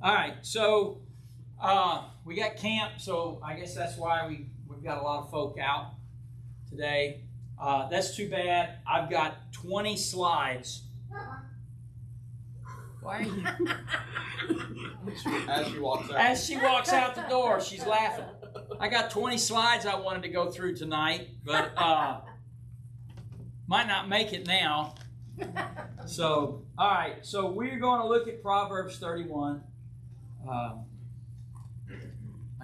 All right, so we got camp, so I guess that's why we've got a lot of folk out today. That's too bad. I've got 20 slides. Why are you? As she walks out. As she walks out the door, she's laughing. I got 20 slides I wanted to go through tonight, but might not make it now. So, all right. So we're going to look at Proverbs 31. I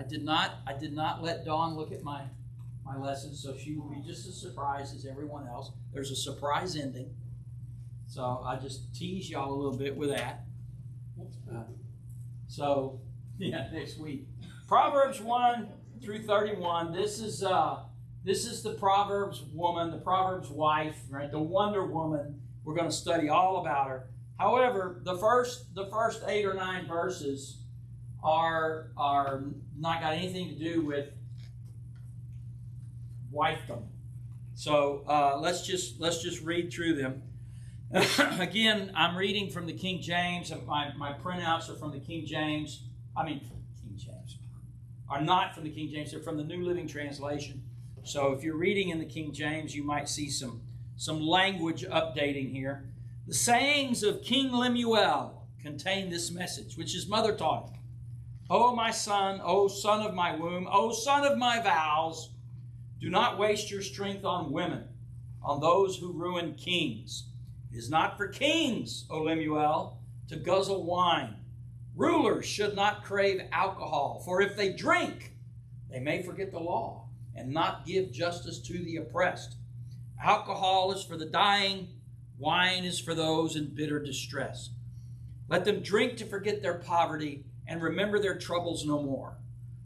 did not let Dawn look at my lesson, so she will be just as surprised as everyone else. There's a surprise ending. So I just tease y'all a little bit with that. Next week. Proverbs 1 through 31. This is the Proverbs woman, the Proverbs wife, right? The Wonder Woman. We're going to study all about her. However, the first 8 or 9 verses are not got anything to do with wifedom. So let's just read through them. Again, I'm reading from the King James. My printouts are from the King James. King James are not from the King James. They're from the New Living Translation. So if you're reading in the King James, you might see some language updating here. The sayings of King Lemuel contain this message, which his mother taught him. O my son, O son of my womb, O son of my vows, do not waste your strength on women, on those who ruin kings. It is not for kings, O Lemuel, to guzzle wine. Rulers should not crave alcohol, for if they drink, they may forget the law and not give justice to the oppressed. Alcohol is for the dying, wine is for those in bitter distress. Let them drink to forget their poverty and remember their troubles no more.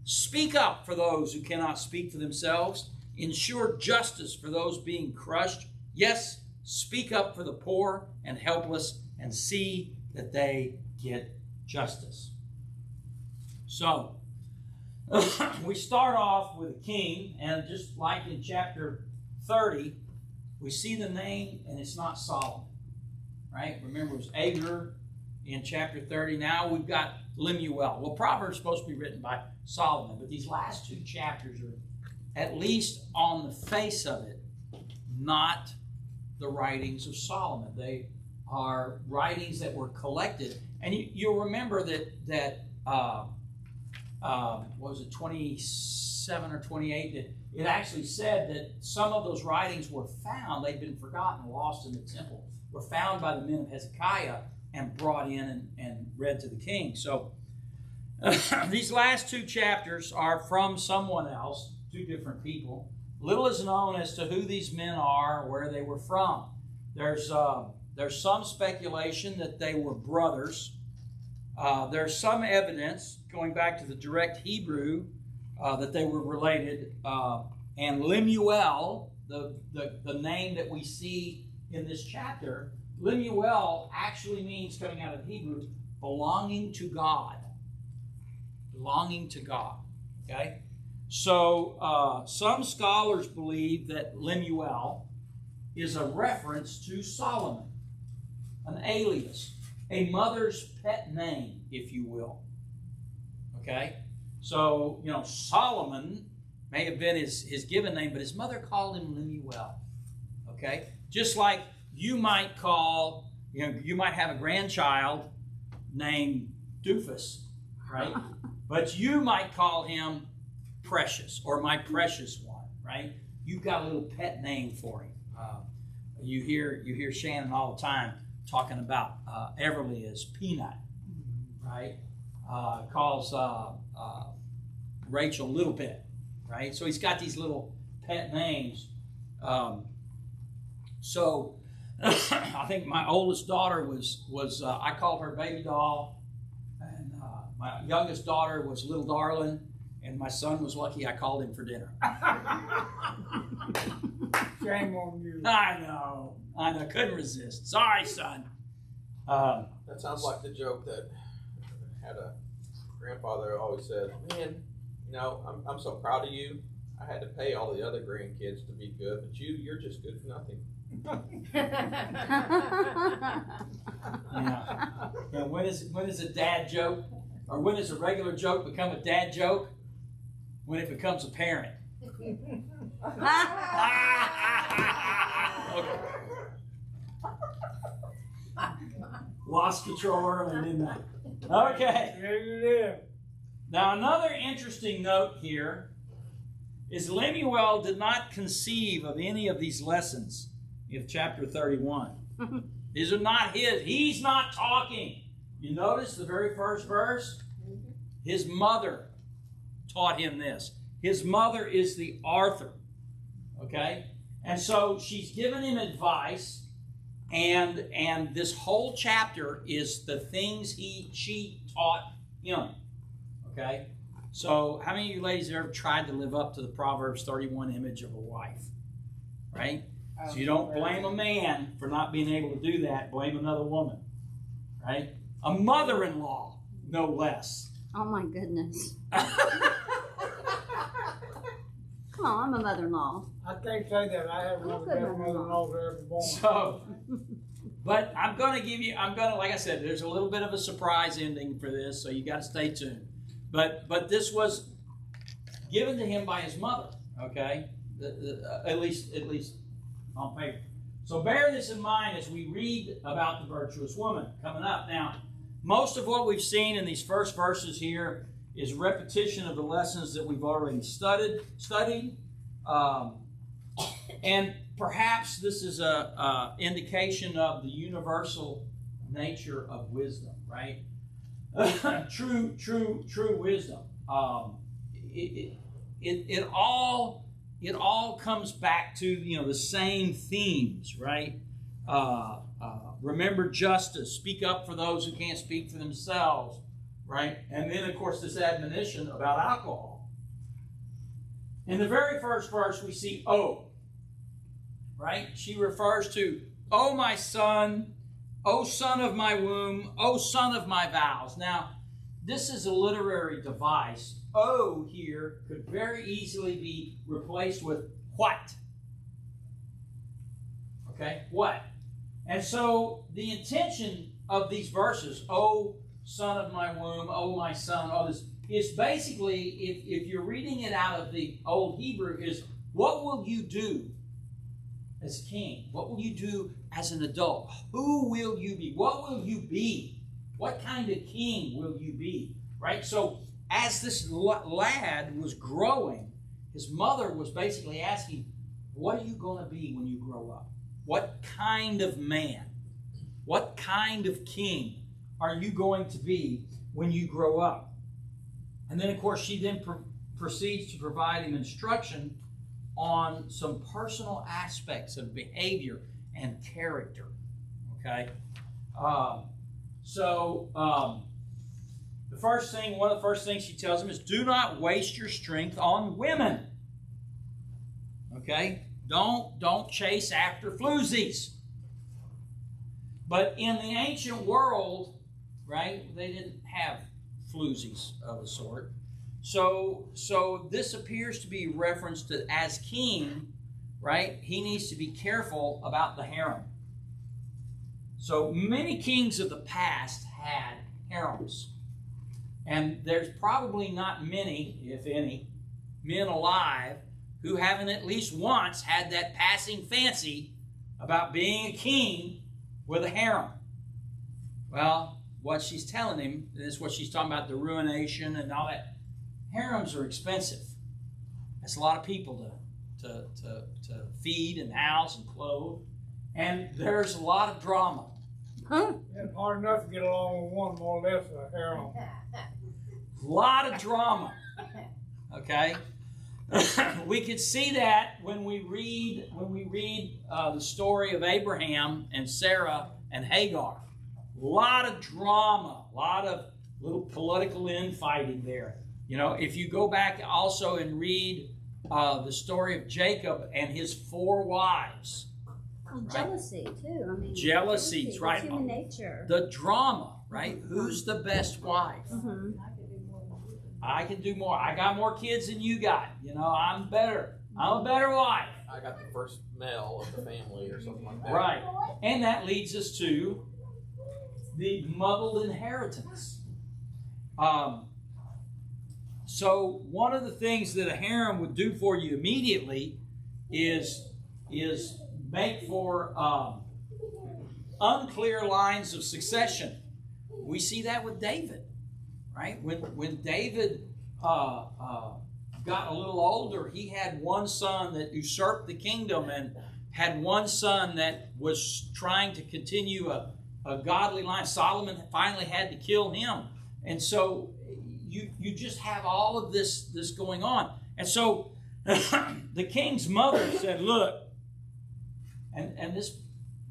Speak up for those who cannot speak for themselves. Ensure justice for those being crushed. Yes, speak up for the poor and helpless and see that they get justice. So, we start off with a king, and just like in chapter 30, we see the name, and it's not Solomon, right? Remember, it was Agur in chapter 30. Now we've got Lemuel. Well, Proverbs is supposed to be written by Solomon, but these last 2 chapters are, at least on the face of it, not the writings of Solomon. They are writings that were collected. And you'll remember that what was it, 27 or 28, that it actually said that some of those writings were found, they'd been forgotten, lost in the temple, were found by the men of Hezekiah and brought in and read to the king. So these last 2 chapters are from someone else, 2 different people. Little is known as to who these men are, where they were from. There's some speculation that they were brothers. There's some evidence, going back to the direct Hebrew, that they were related. And Lemuel, the name that we see in this chapter, Lemuel actually means, coming out of Hebrew, belonging to God. Belonging to God. Okay? So some scholars believe that Lemuel is a reference to Solomon, an alias, a mother's pet name, if you will. Okay? So, Solomon may have been his given name, but his mother called him Lemuel. Okay? Just like you might call, you might have a grandchild named Doofus, right? But you might call him Precious, or my precious one, right? You've got a little pet name for him. You hear Shannon all the time talking about Everly as Peanut, right? Calls Rachel Little Pet, right? So he's got these little pet names. So I think my oldest daughter was I called her Baby Doll, and my youngest daughter was Little Darling. And my son was lucky I called him for dinner. Shame on you. I know. Couldn't resist. Sorry, son. That sounds like the joke that had a grandfather always said, man, I'm so proud of you. I had to pay all the other grandkids to be good, but you're just good for nothing. Yeah. When is a dad joke? Or when does a regular joke become a dad joke? When it becomes apparent. Okay. Lost control early, didn't I? Okay. There you live. Now, another interesting note here is Lemuel did not conceive of any of these lessons in chapter 31. These are not his. He's not talking. You notice the very first verse? His mother taught him this. His mother is the author. Okay? And so she's given him advice, and this whole chapter is the things she taught him. Okay? So how many of you ladies have ever tried to live up to the Proverbs 31 image of a wife? Right? So you don't blame a man for not being able to do that. Blame another woman. Right? A mother-in-law, no less. Oh my goodness. Come on, I'm a mother-in-law. I can't say that. I have one of the best mother-in-laws I ever born. So, but I'm going to give you, like I said, there's a little bit of a surprise ending for this, so you got to stay tuned. But this was given to him by his mother, okay? At least on paper. So bear this in mind as we read about the virtuous woman coming up. Now, most of what we've seen in these first verses here is repetition of the lessons that we've already studied. And perhaps this is an indication of the universal nature of wisdom, right? True wisdom. It all comes back to the same themes, right? Remember justice, speak up for those who can't speak for themselves, right? And then, of course, this admonition about alcohol. In the very first verse, we see "oh," right? She refers to, "Oh, my son, oh, son of my womb, oh, son of my vows." Now, this is a literary device. "Oh" here could very easily be replaced with "what." Okay, what? And so the intention of these verses, "Oh, son of my womb, oh, my son," all this, is basically, if you're reading it out of the Old Hebrew, is what will you do as king? What will you do as an adult? Who will you be? What will you be? What kind of king will you be? Right? So as this lad was growing, his mother was basically asking, what are you going to be when you grow up? What kind of man? What kind of king are you going to be when you grow up? And then, of course, she then proceeds to provide him instruction on some personal aspects of behavior and character. Okay? One of the first things she tells him is, do not waste your strength on women. Okay? Don't chase after floozies. But in the ancient world, right, they didn't have floozies of a sort. So this appears to be referenced to, as king, right, he needs to be careful about the harem. So many kings of the past had harems. And there's probably not many, if any, men alive who haven't at least once had that passing fancy about being a king with a harem. Well, what she's telling him is what she's talking about, the ruination and all that. Harems are expensive. That's a lot of people to feed and house and clothe. And there's a lot of drama. It's hard enough to get along with one, more or less a harem. A lot of drama. Okay? We could see that when we read the story of Abraham and Sarah and Hagar. A lot of drama, a lot of little political infighting there. If you go back also and read the story of Jacob and his 4 wives. Right? Jealousy, too. Jealousy's right. Human nature. The drama, right? Who's the best wife? Mm-hmm. I can do more. I got more kids than you got. I'm better. I'm a better wife. I got the first male of the family or something like that. Right. And that leads us to the muddled inheritance. So one of the things that a harem would do for you immediately is make for unclear lines of succession. We see that with David, right? When David got a little older, he had one son that usurped the kingdom and had one son that was trying to continue a godly line. Solomon finally had to kill him. And so you just have all of this going on. And so the king's mother said, look, and this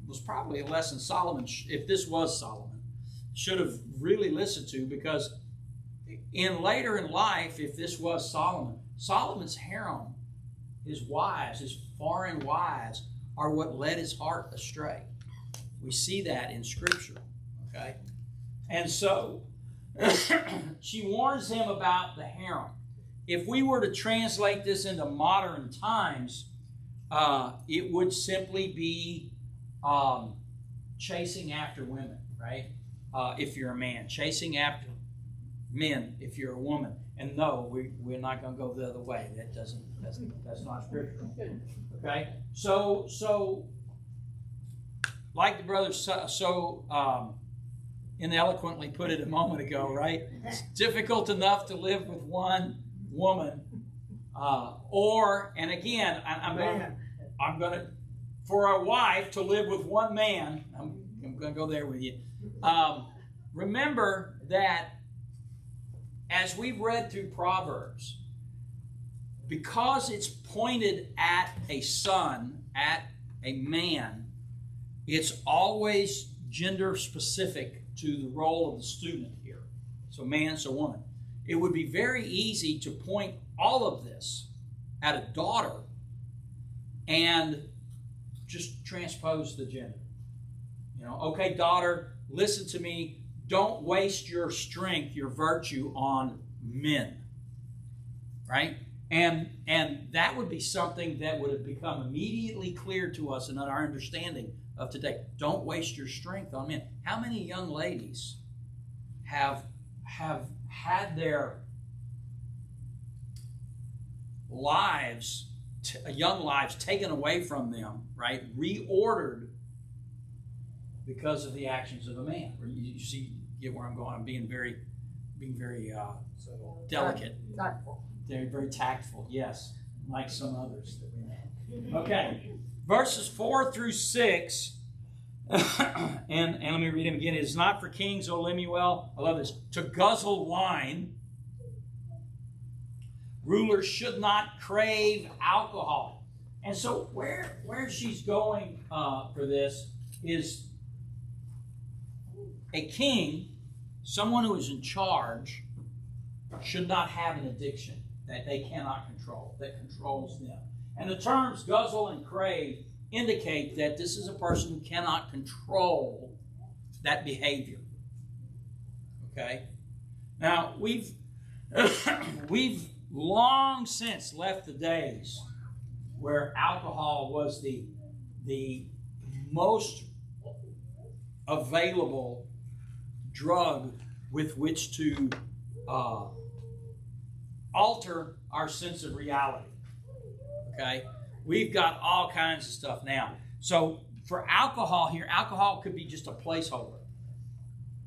was probably a lesson Solomon, if this was Solomon, should have really listened to, because later in life, if this was Solomon, Solomon's harem, his wives, his foreign wives, are what led his heart astray. We see that in Scripture, okay? And so she warns him about the harem. If we were to translate this into modern times, it would simply be chasing after women, right? If you're a man, chasing after men if you're a woman. And no, we're not going to go the other way. That's not scriptural. Okay? So like the brother so ineloquently put it a moment ago, right? It's difficult enough to live with one woman, and again, I'm going to, for a wife to live with one man. I'm going to go there with you. Remember that as we've read through Proverbs, because it's pointed at a son, at a man, it's always gender specific to the role of the student here. So man, so woman. It would be very easy to point all of this at a daughter and just transpose the gender. Okay, daughter, listen to me. Don't waste your strength, your virtue on men. Right? And that would be something that would have become immediately clear to us in our understanding of today. Don't waste your strength on men. How many young ladies have had their lives, young lives taken away from them, right? Reordered because of the actions of a man. You see, get where I'm going. I'm being very delicate. Tactful. Very tactful, yes, like some others that we know. Okay, verses 4 through 6, and let me read them again. It is not for kings, O Lemuel, I love this, to guzzle wine. Rulers should not crave alcohol. And so where she's going for this is a king, someone who is in charge, should not have an addiction that they cannot control, that controls them. And the terms guzzle and crave indicate that this is a person who cannot control that behavior. Okay? Now, we've long since left the days where alcohol was the most available drug with which to alter our sense of reality. Okay? We've got all kinds of stuff now. So for alcohol here, alcohol could be just a placeholder.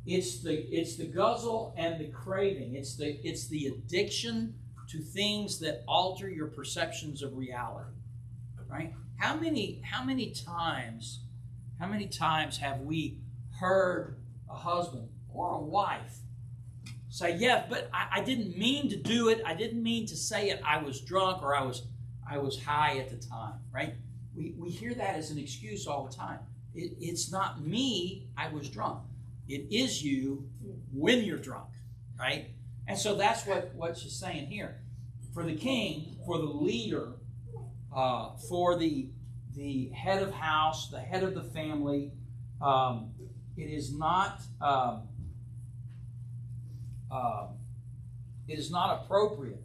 It's the guzzle and the craving. It's the addiction to things that alter your perceptions of reality. Right? How many times have we heard a husband or a wife say, yeah, but I didn't mean to do it. I didn't mean to say it. I was drunk, or I was high at the time, right? We hear that as an excuse all the time. It's not me, I was drunk. It is you when you're drunk, right? And so that's what she's saying here. For the king, for the leader, for the head of house, the head of the family, it is not appropriate.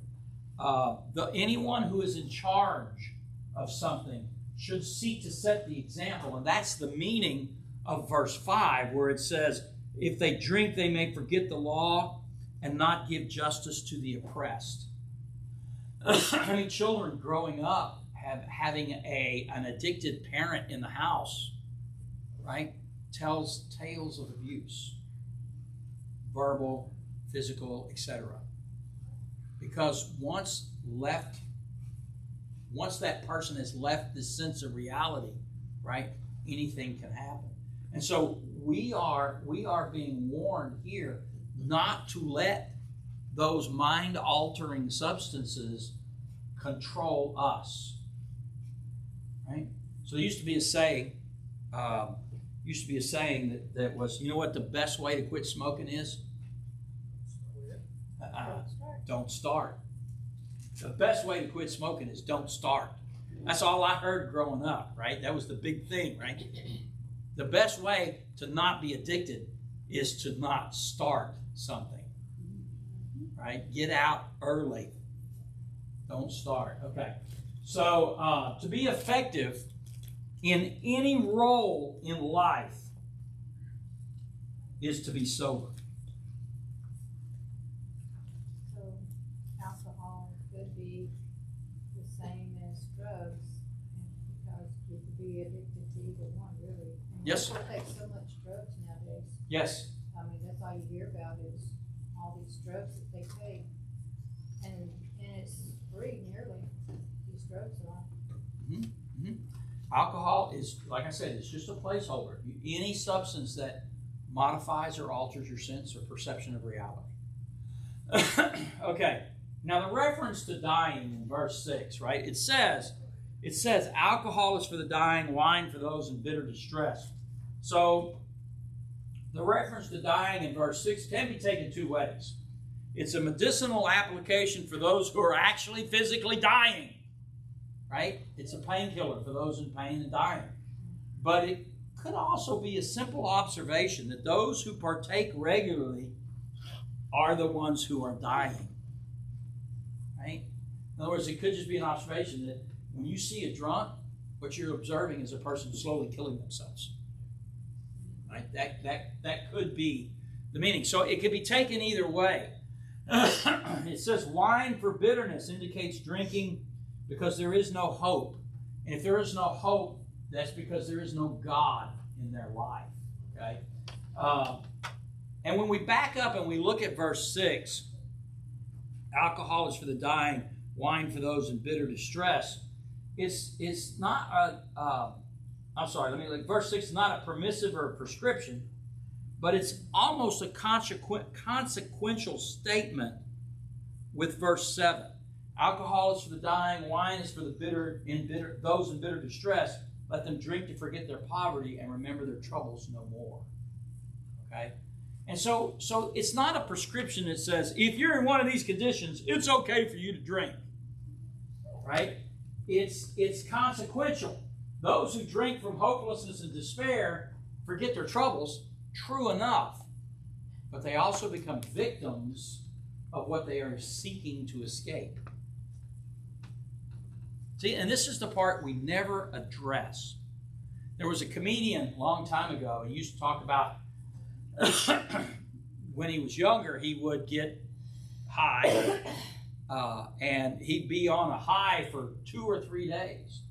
Anyone who is in charge of something should seek to set the example, and that's the meaning of verse 5, where it says, if they drink, they may forget the law and not give justice to the oppressed. I mean, children growing up having an addicted parent in the house, right, tells tales of abuse, verbal, physical, etc. Because once that person has left this sense of reality, right, anything can happen. And so we are being warned here not to let those mind-altering substances control us, right? So there used to be a saying, that was, you know what the best way to quit smoking is? Don't start. The best way to quit smoking is don't start. That's all I heard growing up, right? That was the big thing, right? The best way to not be addicted is to not start something, right? Get out early. Don't start. Okay. So to be effective in any role in life is to be sober. So alcohol could be the same as drugs, because you could be addicted to either one, really. And Yes. people take so much drugs nowadays. Yes. I mean, that's all you hear about is all these drugs that they take, and it's free nearly. These drugs are. Mm-hmm. Mm-hmm. Alcohol is, like I said, it's just a placeholder. Any substance that modifies or alters your sense or perception of reality. Okay. Now the reference to dying in verse 6, right? It says alcohol is for the dying, wine for those in bitter distress. So the reference to dying in verse 6 can be taken two ways. It's a medicinal application for those who are actually physically dying, right? It's a painkiller for those in pain and dying. But it could also be a simple observation that those who partake regularly are the ones who are dying, right? In other words, it could just be an observation that when you see a drunk, what you're observing is a person slowly killing themselves, right? That could be the meaning. So it could be taken either way. It says wine for bitterness indicates drinking because there is no hope. And if there is no hope, that's because there is no God in their life. Okay? And when we back up and we look at verse 6, alcohol is for the dying, wine for those in bitter distress. It's not verse 6 is not a permissive or a prescription, but it's almost a consequential statement with verse 7. Alcohol is for the dying, wine is for the those in bitter distress. Let them drink to forget their poverty and remember their troubles no more. Okay? And so it's not a prescription that says, if you're in one of these conditions, it's okay for you to drink. Right? It's consequential. Those who drink from hopelessness and despair forget their troubles, true enough. But they also become victims of what they are seeking to escape. See, and this is the part we never address. There was a comedian a long time ago. He used to talk about when he was younger, he would get high, and he'd be on a high for 2 or 3 days.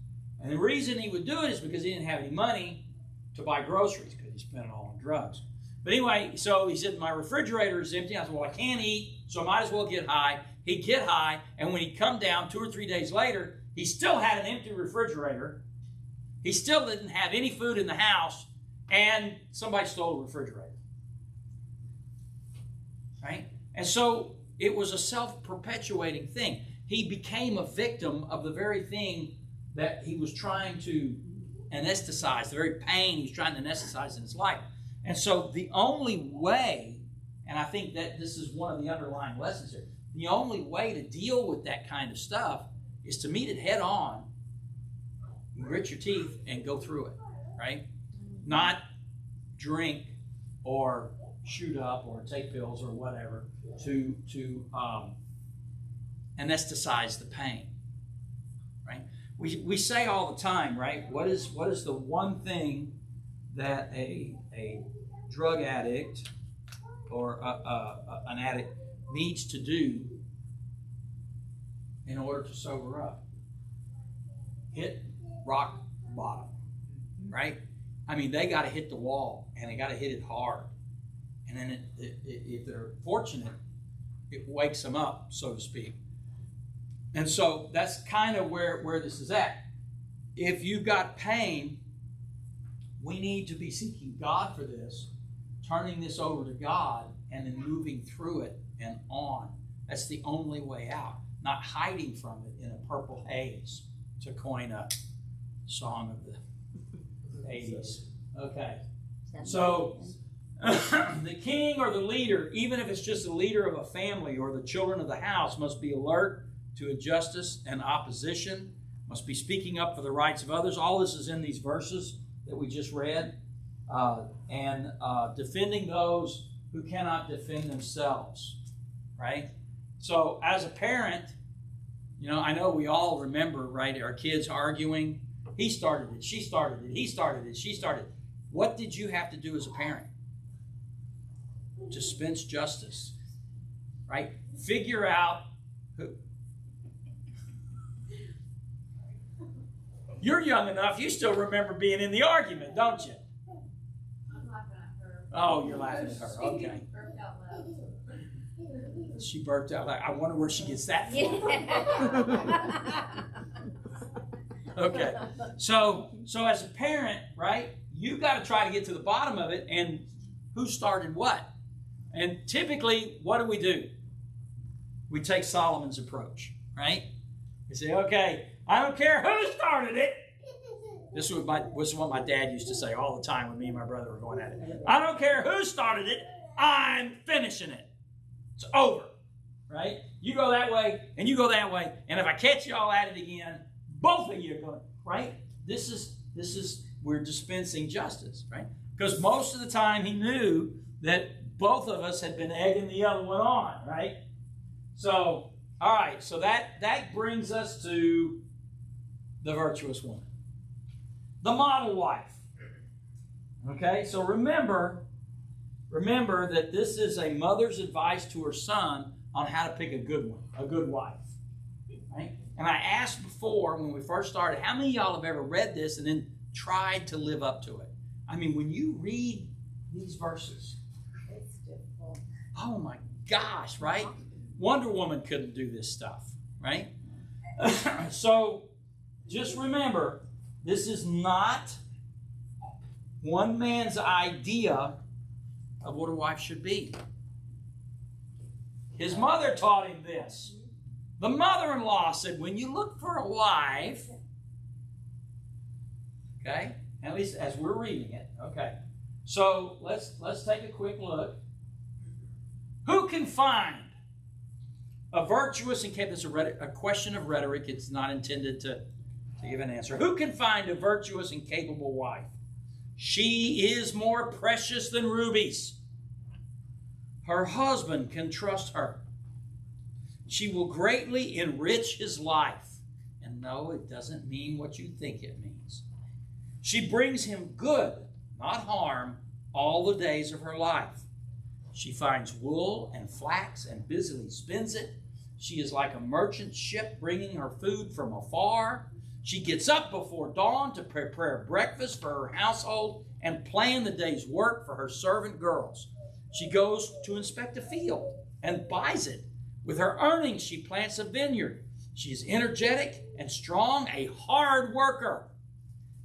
And the reason he would do it is because he didn't have any money to buy groceries, because he spent it all on drugs. But anyway, so he said, my refrigerator is empty. I said, well, I can't eat, so I might as well get high. He'd get high, and when he'd come down 2 or 3 days later, he still had an empty refrigerator. He still didn't have any food in the house, and somebody stole the refrigerator. Right? And so it was a self-perpetuating thing. He became a victim of the very thing that he was trying to anesthetize, the very pain he was trying to anesthetize in his life. And so the only way, and I think that this is one of the underlying lessons here, the only way to deal with that kind of stuff is to meet it head on, grit your teeth, and go through it, right? Not drink or shoot up or take pills or whatever to anesthetize the pain, right? We say all the time, right? What is the one thing that a drug addict or an addict needs to do in order to sober up? Hit rock bottom, right? I mean, they got to hit the wall, and they got to hit it hard. And then if they're fortunate, it wakes them up, so to speak. And so that's kind of where this is at. If you've got pain, we need to be seeking God for this, turning this over to God, and then moving through it and on. That's the only way out, not hiding from it in a purple haze, to coin a song of the 80s. Okay. So the king or the leader, even if it's just the leader of a family or the children of the house, must be alert to injustice and opposition, must be speaking up for the rights of others. All this is in these verses that we just read. And defending those who cannot defend themselves, right? So as a parent, you know, I know we all remember, right, our kids arguing. He started it, she started it, he started it, she started it. What did you have to do as a parent? Dispense justice, right? Figure out who. You're young enough, you still remember being in the argument, don't you? I'm laughing at her. Oh, you're laughing at her, okay. She burped out loud. She burped out. I wonder where she gets that from. Okay, so as a parent, right, you got to try to get to the bottom of it, and who started what? And typically, what do? We take Solomon's approach, right? We say, okay, I don't care who started it. This was what my dad used to say all the time when me and my brother were going at it. I don't care who started it, I'm finishing it. It's over, right? You go that way, and you go that way, and if I catch you all at it again, both of you are going, right? This is we're dispensing justice, right? Because most of the time he knew that both of us had been egging the other one on, right? So, all right, so that brings us to the virtuous woman, the model wife. Okay, so remember that this is a mother's advice to her son on how to pick a good one, a good wife, right? And I asked before when we first started, how many of y'all have ever read this and then tried to live up to it? I mean, when you read these verses, It's difficult. oh my gosh, right? Wonder Woman couldn't do this stuff, right? So just remember, this is not one man's idea of what a wife should be. His mother taught him this. The mother-in-law said, when you look for a wife, okay, at least as we're reading it, okay. So let's take a quick look. Who can find a virtuous and capable? It's a question of rhetoric. It's not intended to give an answer. Who can find a virtuous and capable wife? She is more precious than rubies. Her husband can trust her. She will greatly enrich his life. And no, it doesn't mean what you think it means. She brings him good, not harm, all the days of her life. She finds wool and flax and busily spins it. She is like a merchant ship bringing her food from afar. She gets up before dawn to prepare breakfast for her household and plan the day's work for her servant girls. She goes to inspect a field and buys it. With her earnings, she plants a vineyard. She is energetic and strong, a hard worker.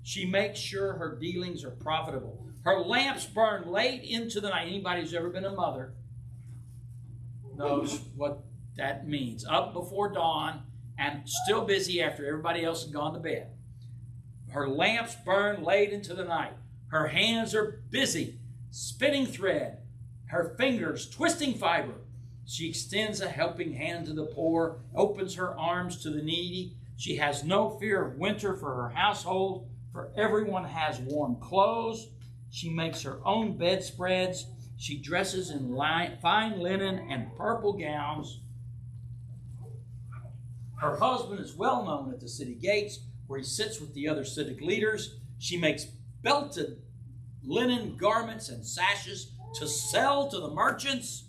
She makes sure her dealings are profitable. Her lamps burn late into the night. Anybody who's ever been a mother knows what that means. Up before dawn and still busy after everybody else has gone to bed. Her lamps burn late into the night. Her hands are busy spinning thread, her fingers twisting fiber. She extends a helping hand to the poor, opens her arms to the needy. She has no fear of winter for her household, for everyone has warm clothes. She makes her own bedspreads. She dresses in fine linen and purple gowns. Her husband is well known at the city gates, where he sits with the other civic leaders. She makes belted linen garments and sashes to sell to the merchants.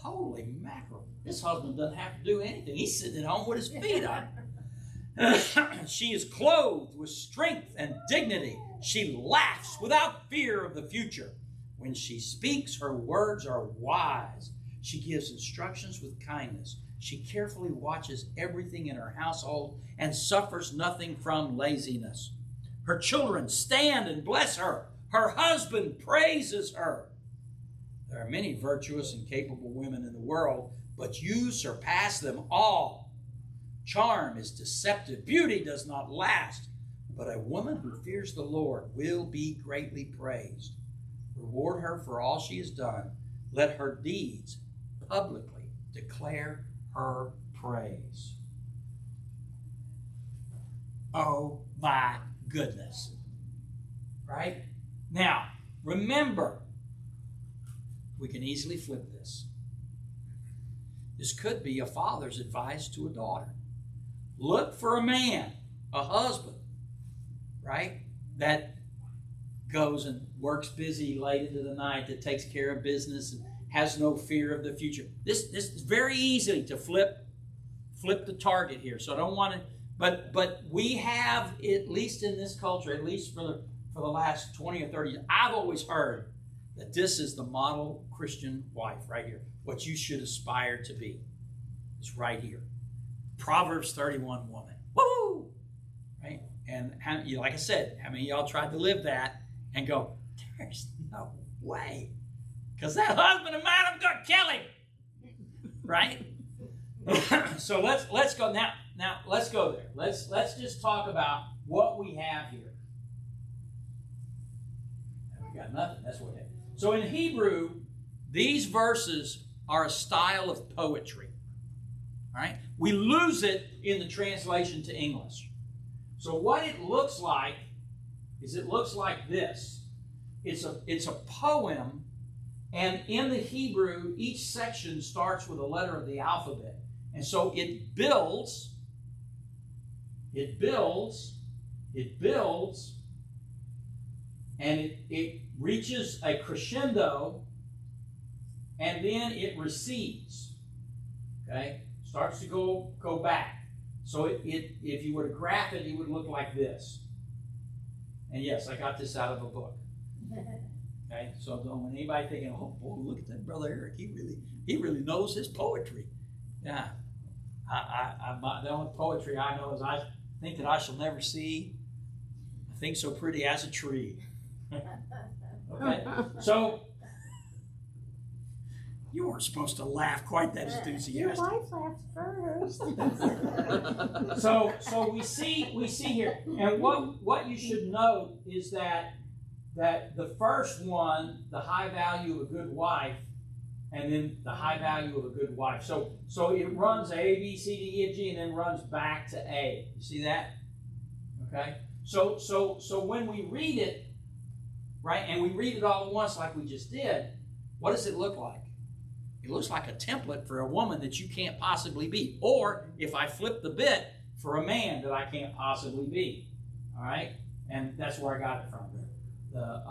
Holy mackerel. This husband doesn't have to do anything. He's sitting at home with his feet up. She is clothed with strength and dignity. She laughs without fear of the future. When she speaks, her words are wise. She gives instructions with kindness. She carefully watches everything in her household and suffers nothing from laziness. Her children stand and bless her. Her husband praises her. There are many virtuous and capable women in the world, but you surpass them all. Charm is deceptive. Beauty does not last. But a woman who fears the Lord will be greatly praised. Reward her for all she has done. Let her deeds publicly declare her praise. Oh my goodness. Right? Now, remember, we can easily flip this. This could be a father's advice to a daughter. Look for a man, a husband, right, that goes and works busy late into the night, that takes care of business and has no fear of the future. This is very easy to flip the target here. So I don't want to, but we have, at least in this culture, at least for the last 20 or 30 years, I've always heard that this is the model Christian wife right here. What you should aspire to be is right here. Proverbs 31 woman. Woo! Right? And like I said, how many of y'all tried to live that and go, there's no way. Because that husband of mine, I'm going to kill him. Right? So let's go now. Now let's go there. Let's just talk about what we have here. We got nothing. That's what we have. So in Hebrew, these verses are a style of poetry. All right? We lose it in the translation to English. So what it looks like is it looks like this. It's a poem, and in the Hebrew, each section starts with a letter of the alphabet. And so it builds, and it reaches a crescendo, and then it recedes. Okay? Starts to go back. So if you were to graph it, it would look like this. And yes, I got this out of a book. Okay, so don't want anybody thinking, oh boy, look at that brother Eric. He really knows his poetry. Yeah, the only poetry I know is I think that I shall never see. I think so pretty as a tree. Okay, so you weren't supposed to laugh quite that enthusiastic. Your wife laughed first. So we see here, and what you should note is that the first one, the high value of a good wife, and then the high value of a good wife. So it runs A, B, C, D, E, F, G, and then runs back to A. You see that? Okay. So when we read it, right, and we read it all at once like we just did, what does it look like? It looks like a template for a woman that you can't possibly be. Or, if I flip the bit, for a man that I can't possibly be. All right? And that's where I got it from. The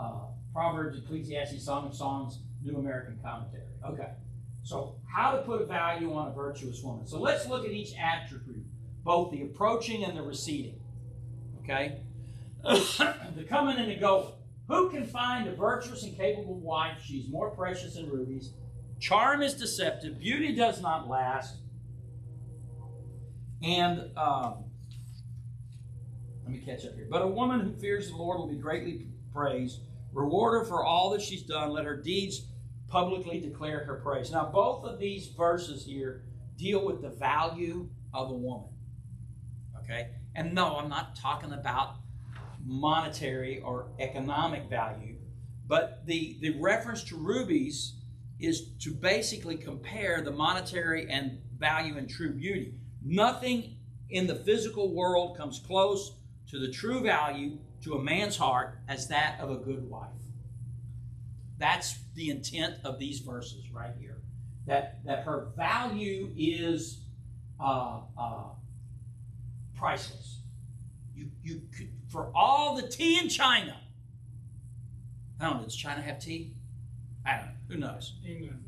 Proverbs, Ecclesiastes, Song of Songs, New American Commentary. Okay. So, how to put a value on a virtuous woman. So, let's look at each attribute, both the approaching and the receding. Okay? The coming and the going. Who can find a virtuous and capable wife? She's more precious than rubies. Charm is deceptive. Beauty does not last. And let me catch up here. But a woman who fears the Lord will be greatly praised. Reward her for all that she's done. Let her deeds publicly declare her praise. Now, both of these verses here deal with the value of a woman. Okay? And no, I'm not talking about monetary or economic value. But the reference to rubies is to basically compare the monetary and value and true beauty. Nothing in the physical world comes close to the true value to a man's heart as that of a good wife. That's the intent of these verses right here. That her value is priceless. You could, for all the tea in China. I don't know, does China have tea? I don't know. Who knows? England.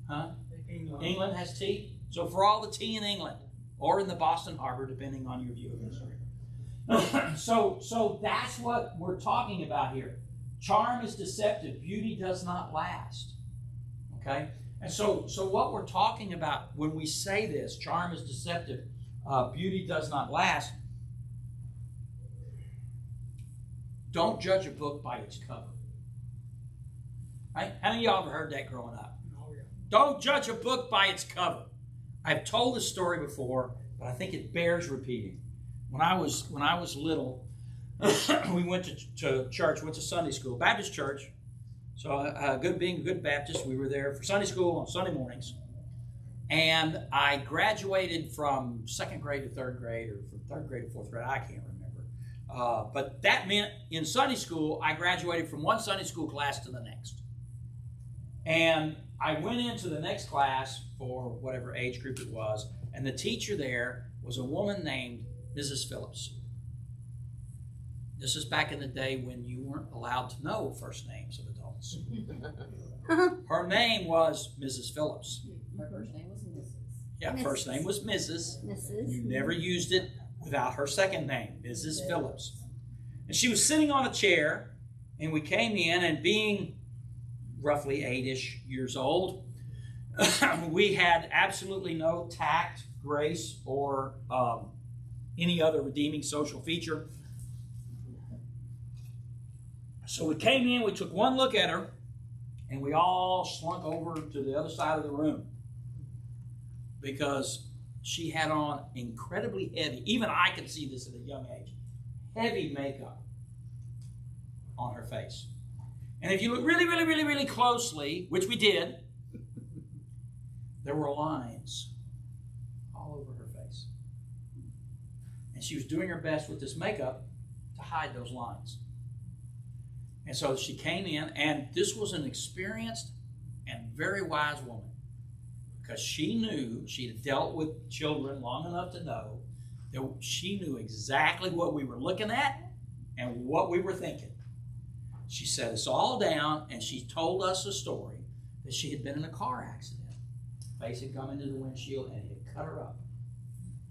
Huh? England. England has tea? So for all the tea in England or in the Boston Harbor, depending on your view of history. So that's what we're talking about here. Charm is deceptive. Beauty does not last. Okay? And so what we're talking about when we say this, charm is deceptive, beauty does not last. Don't judge a book by its cover. Right? How many of y'all ever heard that growing up? Oh, yeah. Don't judge a book by its cover. I've told this story before, but I think it bears repeating. When I was little, we went to church, went to Sunday school, Baptist church. So being a good Baptist, we were there for Sunday school on Sunday mornings. And I graduated from second grade to third grade, or from third grade to fourth grade, I can't remember. But that meant in Sunday school, I graduated from one Sunday school class to the next. And I went into the next class for whatever age group it was, and the teacher there was a woman named Mrs. Phillips. This is back in the day when you weren't allowed to know first names of adults. Her name was Mrs. Phillips. Her first name was Mrs. Yeah, Mrs. first name was Mrs. Mrs. You never used it without her second name, Mrs. Phillips. And she was sitting on a chair, and we came in, and being roughly 8-ish years old, we had absolutely no tact, grace, or any other redeeming social feature. So we came in, we took one look at her, and we all slunk over to the other side of the room because she had on incredibly heavy, even I could see this at a young age, heavy makeup on her face. And if you look really, really, really, really closely, which we did, there were lines all over her face. And she was doing her best with this makeup to hide those lines. And so she came in, and this was an experienced and very wise woman, because she knew, she had dealt with children long enough to know that she knew exactly what we were looking at and what we were thinking. She set us all down, and she told us a story that she had been in a car accident. Face had come into the windshield, and it had cut her up.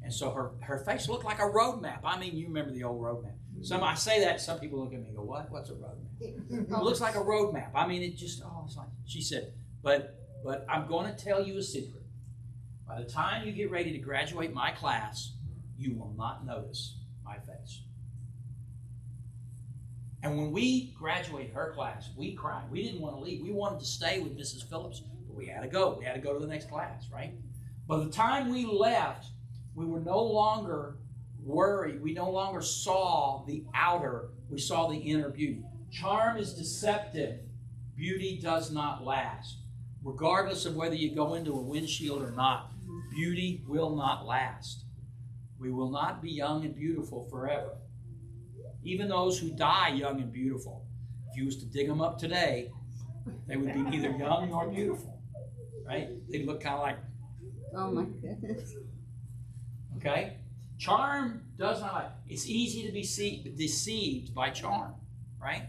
And so her face looked like a road map. I mean, you remember the old road map. I say that, some people look at me and go, what? What's a road map? It looks like a road map. I mean, it just, it's like, she said, but I'm going to tell you a secret. By the time you get ready to graduate my class, you will not notice my face. And when we graduated her class, we cried. We didn't want to leave. We wanted to stay with Mrs. Phillips, but we had to go. We had to go to the next class, right? By the time we left, we were no longer worried. We no longer saw the outer. We saw the inner beauty. Charm is deceptive. Beauty does not last. Regardless of whether you go into a windshield or not, beauty will not last. We will not be young and beautiful forever. Even those who die young and beautiful, if you was to dig them up today, they would be neither young nor beautiful, right? They'd look kind of like, Oh my goodness. okay? Charm does not like, it's easy to be deceived by charm, right?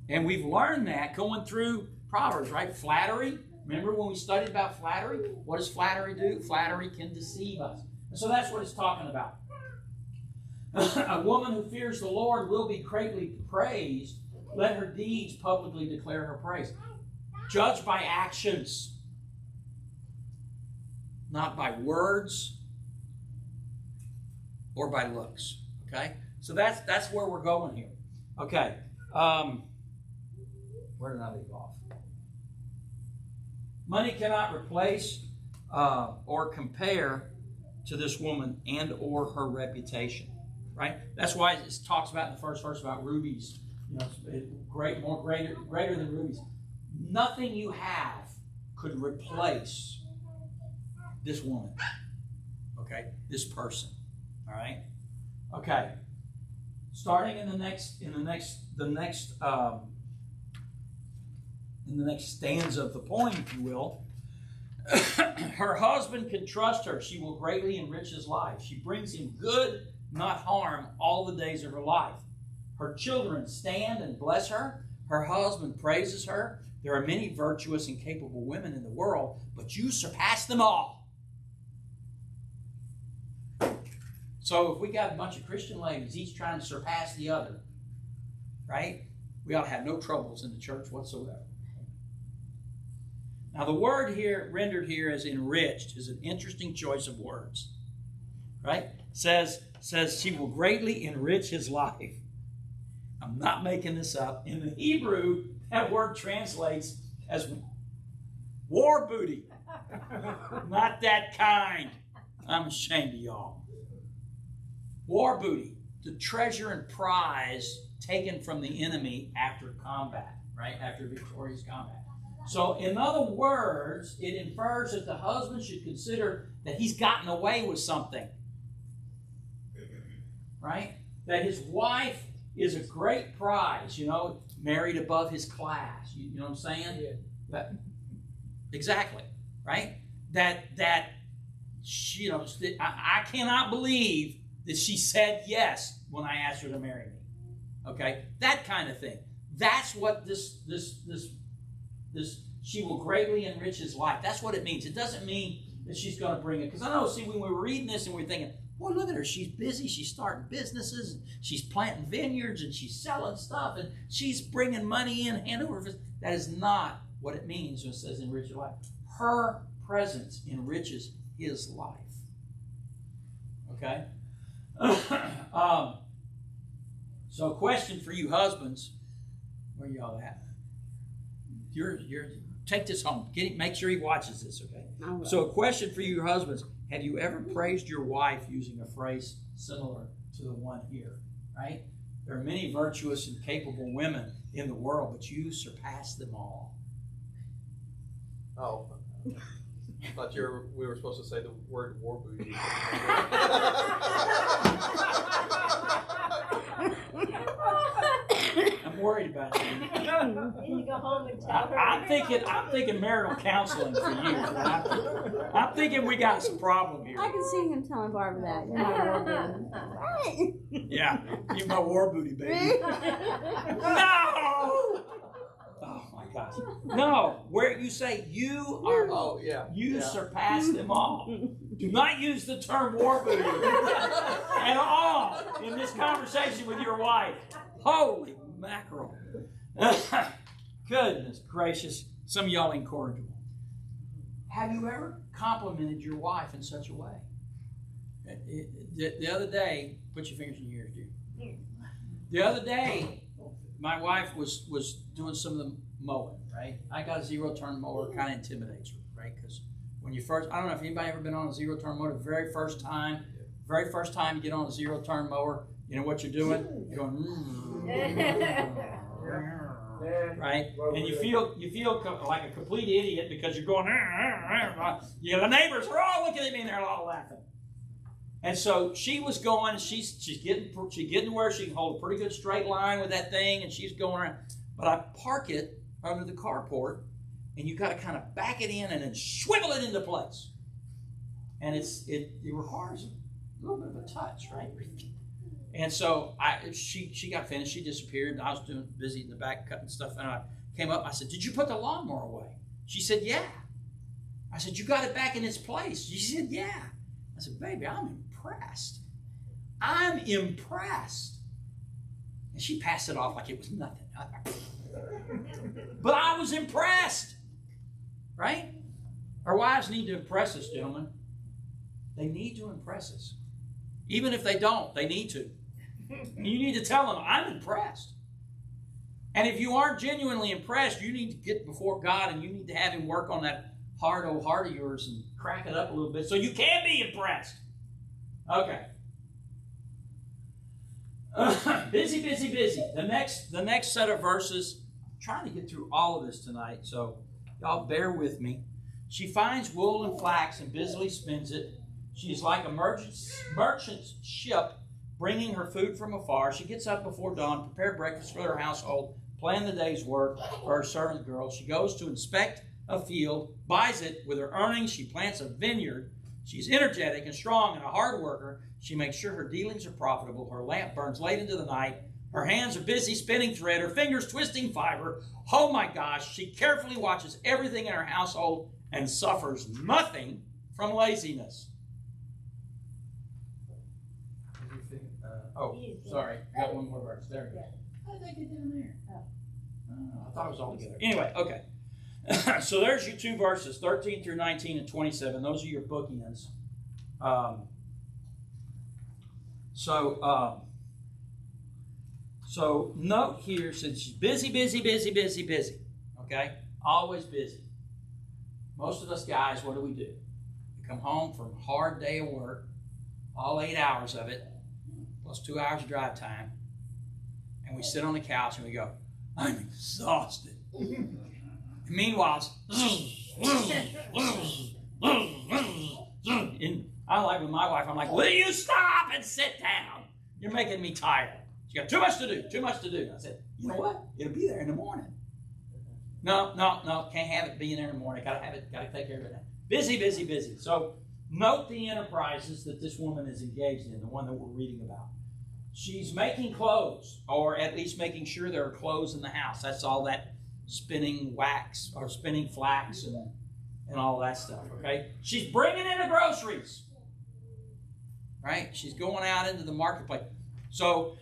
And we've learned that going through Proverbs, right? Flattery. Remember when we studied about flattery? What does flattery do? Flattery can deceive us. And so that's what it's talking about. A woman who fears the Lord will be greatly praised. Let her deeds publicly declare her praise. Judge by actions, not by words or by looks. Okay? So that's where we're going here. Okay. Where did I leave off? Money cannot replace or compare to this woman and or her reputation. Right? That's why it talks about in the first verse about rubies. You know, greater than rubies. Nothing you have could replace this woman. Okay? This person. All right? Okay. Starting in the next stanza of the poem, if you will. Her husband can trust her. She will greatly enrich his life. She brings him good, not harm, all the days of her life. Her children stand and bless her. Her husband praises her. There are many virtuous and capable women in the world, but you surpass them all. So if we got a bunch of Christian ladies, each trying to surpass the other, right? We ought to have no troubles in the church whatsoever. Now the word here, rendered here as enriched, is an interesting choice of words. Right? Says she will greatly enrich his life. I'm not making this up. In the Hebrew, that word translates as war booty. Not that kind. I'm ashamed of y'all. War booty, the treasure and prize taken from the enemy after combat, right? After victorious combat. So, in other words, it infers that the husband should consider that he's gotten away with something, right? That his wife is a great prize, married above his class. You know what I'm saying? Yeah. That, exactly, right? That she, I cannot believe that she said yes when I asked her to marry me. Okay, that kind of thing. That's what this she will greatly enrich his life. That's what it means. It doesn't mean that she's going to bring it. Because I know, see, when we were reading this and we're thinking, boy, look at her. She's busy. She's starting businesses. And she's planting vineyards and she's selling stuff and she's bringing money in hand over fist. That is not what it means when it says enrich your life. Her presence enriches his life. Okay? So a question for you husbands. Where y'all at? You're take this home. Make sure he watches this, okay? So a question for you husbands. Have you ever praised your wife using a phrase similar to the one here? Right? There are many virtuous and capable women in the world, but you surpass them all. Oh. I thought we were supposed to say the word war booty. I'm worried about you. You need to go home and tell her. I'm thinking marital counseling for you. I'm thinking we got some problem here. I can see him telling Barbara that. You're not real good. Right. Yeah, you're my war booty, baby. No! Oh my gosh. No, where you say you are, surpass them all. Do not use the term war booty at all in this conversation with your wife. Holy mackerel. Goodness gracious. Some of y'all incorrigible. Have you ever complimented your wife in such a way? The other day, put your fingers in your ears, dude. The other day, my wife was doing some of the mowing, right? I got a zero-turn mower, kind of intimidates her, right? Because when you first, I don't know if anybody ever been on a zero-turn mower, the very first time you get on a zero-turn mower, you know what you're doing? You're going, right? And you feel like a complete idiot because you're going, the neighbors are all looking at me and they're all laughing. And so she was going, she's getting where she can hold a pretty good straight line with that thing, and she's going around. But I park it under the carport, and you got to kind of back it in and then swivel it into place. And it requires a little bit of a touch, right? And so she got finished. She disappeared. I was busy in the back cutting stuff, and I came up. I said, "Did you put the lawnmower away?" She said, "Yeah." I said, "You got it back in its place?" She said, "Yeah." I said, "Baby, I'm impressed. I'm impressed." And she passed it off like it was nothing. But I was impressed. Right? Our wives need to impress us, gentlemen. They need to impress us. Even if they don't, they need to. You need to tell them, I'm impressed. And if you aren't genuinely impressed, you need to get before God and you need to have him work on that hard old heart of yours and crack it up a little bit so you can be impressed. Okay. Busy. The next set of verses, I'm trying to get through all of this tonight, so y'all bear with me. She finds wool and flax and busily spins it. She's like a merchant's ship bringing her food from afar. She gets up before dawn, prepare breakfast for her household, plan the day's work for her servant girl. She goes to inspect a field, buys it. With her earnings, she plants a vineyard. She's energetic and strong and a hard worker. She makes sure her dealings are profitable. Her lamp burns late into the night. Her hands are busy spinning thread. Her fingers twisting fiber. Oh my gosh, she carefully watches everything in her household and suffers nothing from laziness. Sorry. Got one more verse. There we go. How did they get down there? I thought it was all together. Anyway, okay. So there's your two verses, 13 through 19 and 27. Those are your bookends. So note here, since she's busy, okay? Always busy. Most of us guys, what do? We come home from a hard day of work, all 8 hours of it, plus 2 hours of drive time, and we sit on the couch and we go, I'm exhausted. Meanwhile, and I like with my wife, I'm like, will you stop and sit down? You're making me tired. She got too much to do. I said, you know what? It'll be there in the morning. No, can't have it being there in the morning. Gotta take care of it now. Busy. So note the enterprises that this woman is engaged in, the one that we're reading about. She's making clothes, or at least making sure there are clothes in the house. That's all that spinning wax or spinning flax and all that stuff, okay? She's bringing in the groceries, right? She's going out into the marketplace. So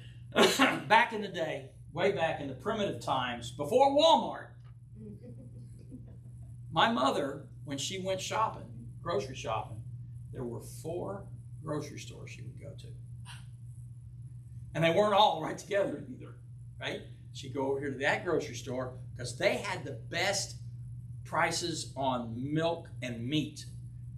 back in the day, way back in the primitive times, before Walmart, my mother, when she went shopping, grocery shopping, there were 4 grocery stores she would go to. And they weren't all right together either, right? She'd go over here to that grocery store because they had the best prices on milk and meat.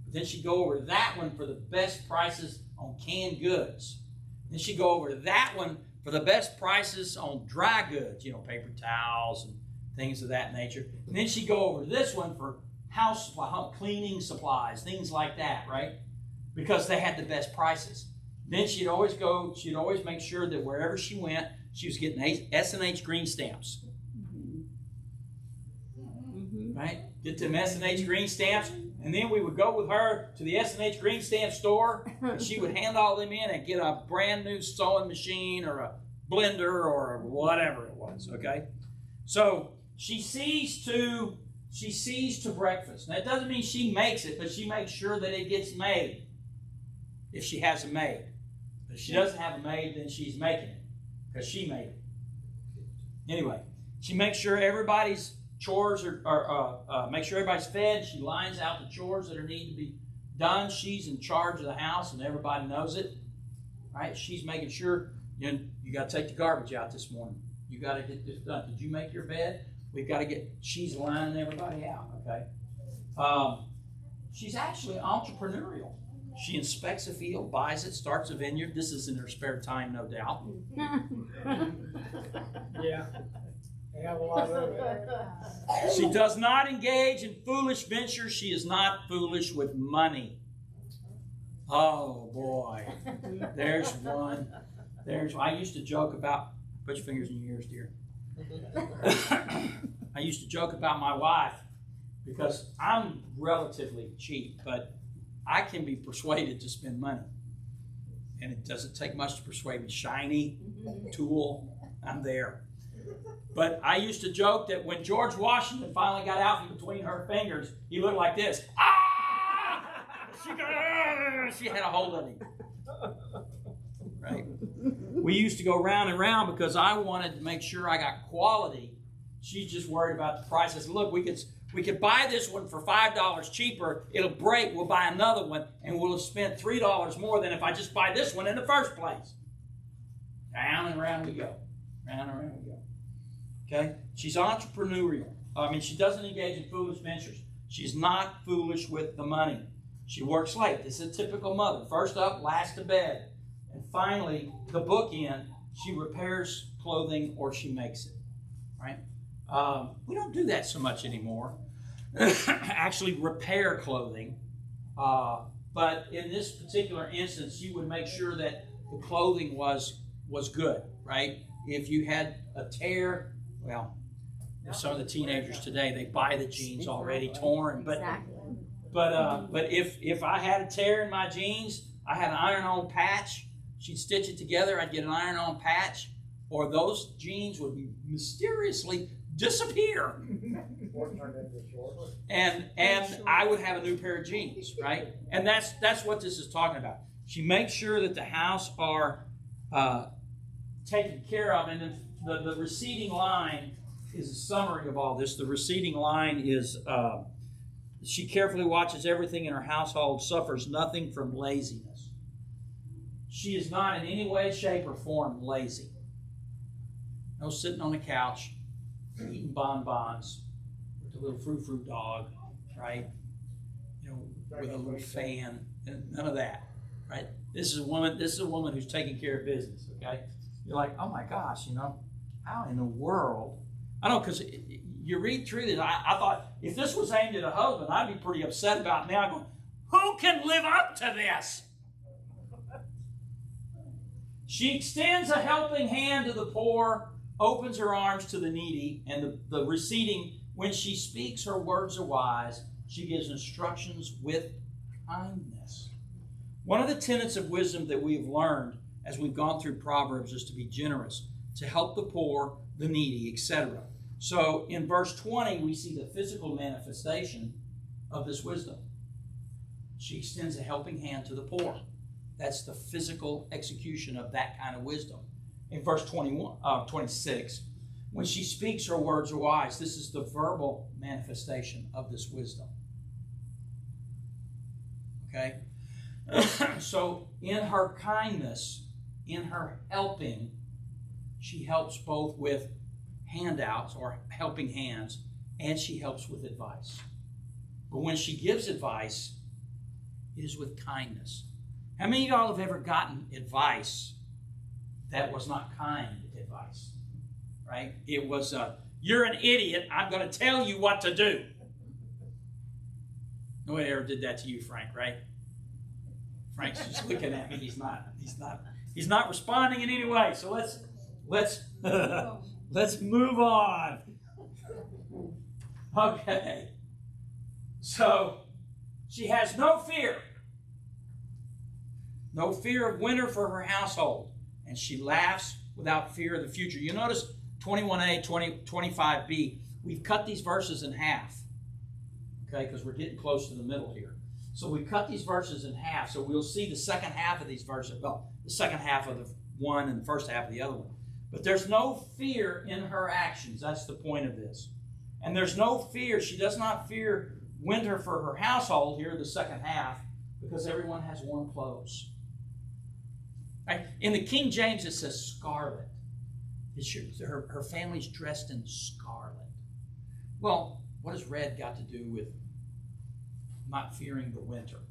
But then she'd go over to that one for the best prices on canned goods. Then she'd go over to that one for the best prices on dry goods, paper towels and things of that nature. And then she'd go over to this one for house cleaning supplies, things like that, right? Because they had the best prices. Then she'd always make sure that wherever she went, she was getting S&H green stamps. Right? Get them S&H green stamps, and then we would go with her to the S&H green stamp store, and she would hand all them in and get a brand new sewing machine or a blender or whatever it was, okay? So she sees to breakfast. Now, it doesn't mean she makes it, but she makes sure that it gets made if she has a maid. If she doesn't have a maid, then she's making it because she made it. Anyway, she makes sure everybody's chores make sure everybody's fed. She lines out the chores that need to be done. She's in charge of the house, and everybody knows it. Right? She's making sure you got to take the garbage out this morning. You got to get this done. Did you make your bed? We've got to get. She's lining everybody out. Okay. She's actually entrepreneurial. She inspects a field, buys it, starts a vineyard. This is in her spare time, no doubt. Yeah. They have a lot of it. She does not engage in foolish ventures. She is not foolish with money. Oh, boy. There's one. I used to joke about, put your fingers in your ears, dear. I used to joke about my wife because I'm relatively cheap, but I can be persuaded to spend money. And it doesn't take much to persuade me. Shiny, tool, I'm there. But I used to joke that when George Washington finally got out from between her fingers, he looked like this. Ah! She had a hold of him. Right? We used to go round and round because I wanted to make sure I got quality. She's just worried about the price. I said, look, we could buy this one for $5 cheaper. It'll break. We'll buy another one, and we'll have spent $3 more than if I just buy this one in the first place. Round and round we go. Round and round we go. Okay? She's entrepreneurial. She doesn't engage in foolish ventures. She's not foolish with the money. She works late. This is a typical mother. First up, last to bed. And finally, the bookend, she repairs clothing or she makes it. Right? We don't do that so much anymore. Actually repair clothing. But in this particular instance, you would make sure that the clothing was good, right? If you had a tear, well, some of the teenagers today, they buy the jeans already torn. But if I had a tear in my jeans, I had an iron-on patch. She'd stitch it together. I'd get an iron-on patch, or those jeans would mysteriously disappear. And I would have a new pair of jeans, right? And that's what this is talking about. She makes sure that the house are taken care of. And then the receding line is a summary of all this. The receding line is she carefully watches everything in her household, suffers nothing from laziness. She is not in any way, shape, or form lazy. No sitting on the couch, eating bonbons with a little frou-frou dog, right? You know, with a little fan. None of that, right? This is a woman who's taking care of business, okay? You're like, oh my gosh, you know, how in the world? I don't know, because you read through this, I thought, if this was aimed at a husband, I'd be pretty upset about it now. Going, who can live up to this? She extends a helping hand to the poor, opens her arms to the needy, and the receding, when she speaks, her words are wise. She gives instructions with kindness. One of the tenets of wisdom that we've learned as we've gone through Proverbs is to be generous, to help the poor, the needy, etc. So in verse 20, we see the physical manifestation of this wisdom. She extends a helping hand to the poor. That's the physical execution of that kind of wisdom. In verse 26, when she speaks, her words are wise. This is the verbal manifestation of this wisdom. Okay? So in her kindness, in her helping, she helps both with handouts or helping hands, and she helps with advice. But when she gives advice, it is with kindness. How many of y'all have ever gotten advice that was not kind advice? Right? It was, you're an idiot, I'm going to tell you what to do. Nobody ever did that to you, Frank, right? Frank's just looking at me. He's not responding in any way. So let's move on. Okay. So she has no fear. No fear of winter for her household. And she laughs without fear of the future. You notice 21a, 25b, we've cut these verses in half. Okay, because we're getting close to the middle here. So we cut these verses in half. So we'll see the second half of these verses. Well, the second half of the one and the first half of the other one. But there's no fear in her actions. That's the point of this. And there's no fear. She does not fear winter for her household here, the second half, because everyone has warm clothes. Right? In the King James, it says scarlet. Her family's dressed in scarlet. Well, what has red got to do with not fearing the winter?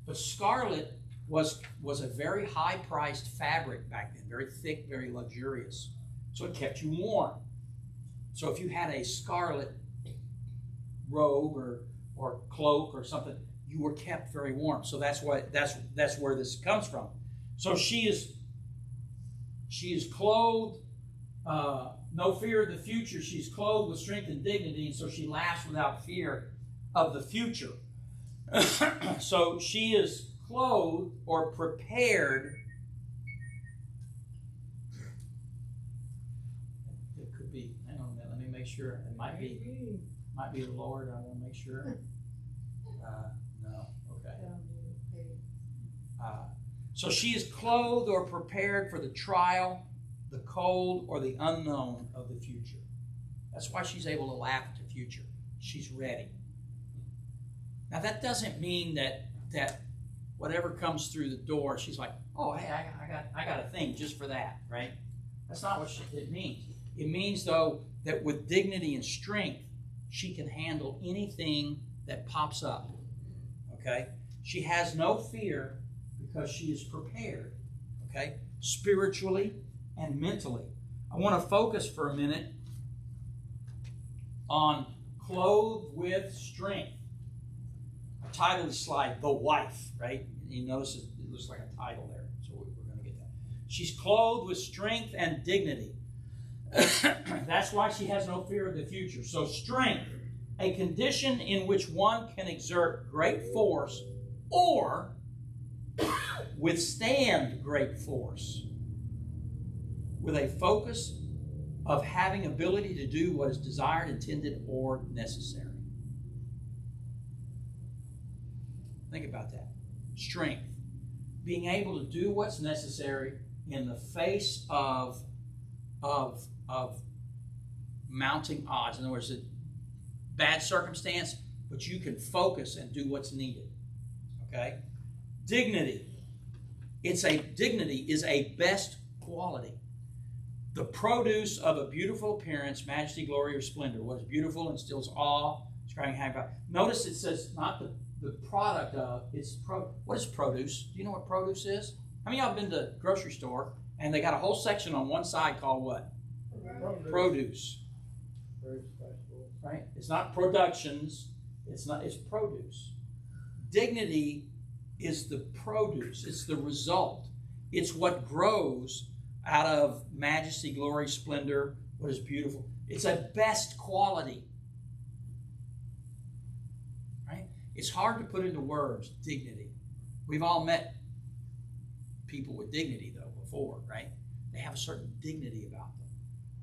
But scarlet was a very high-priced fabric back then, very thick, very luxurious. So it kept you warm. So if you had a scarlet robe or cloak or something, you were kept very warm. So that's where this comes from. So she is clothed, no fear of the future. She's clothed with strength and dignity, and so she laughs without fear of the future. So she is clothed or prepared. It could be. Hang on a minute. Let me make sure. It might be the Lord. I want to make sure. No. Okay. So she is clothed or prepared for the trial, the cold, or the unknown of the future. That's why she's able to laugh at the future. She's ready. Now that doesn't mean that whatever comes through the door, she's like, oh, hey, I got a thing just for that, right? That's not what it means. It means, though, that with dignity and strength, she can handle anything that pops up, okay? She has no fear because she is prepared, okay? Spiritually and mentally. I want to focus for a minute on clothed with strength. I titled the slide, The Wife, right? You notice it looks like a title there, so we're going to get that. She's clothed with strength and dignity. That's why she has no fear of the future. So strength, a condition in which one can exert great force or withstand great force with a focus of having ability to do what is desired, intended, or necessary. Think about that. Strength. Being able to do what's necessary in the face of mounting odds. In other words, a bad circumstance, but you can focus and do what's needed. Okay? Dignity. Dignity is a best quality. The produce of a beautiful appearance, majesty, glory, or splendor. What is beautiful instills awe. Notice it says not the product of, what is produce? Do you know what produce is? How many of y'all have been to a grocery store and they got a whole section on one side called what? Produce. Right? It's not productions. It's produce. Dignity is the produce. It's the result. It's what grows out of majesty, glory, splendor, what is beautiful. It's a best quality. Right? It's hard to put into words, dignity. We've all met people with dignity, though, before, right? They have a certain dignity about them.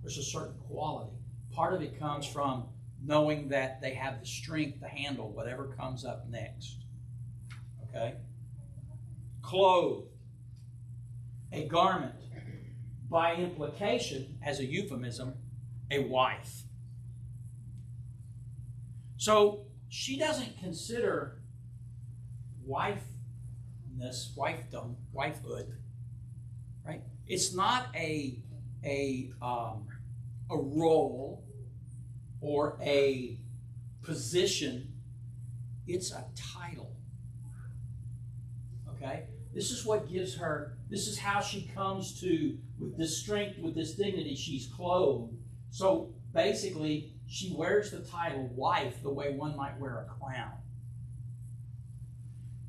There's a certain quality. Part of it comes from knowing that they have the strength to handle whatever comes up next. Okay? Clothed. A garment. By implication, as a euphemism, a wife. So she doesn't consider wifedom, wifehood, right? It's not a role or a position. It's a title. Okay? This is what gives her, this is how she comes to, with this strength, with this dignity, she's clothed. So basically, she wears the title wife the way one might wear a crown.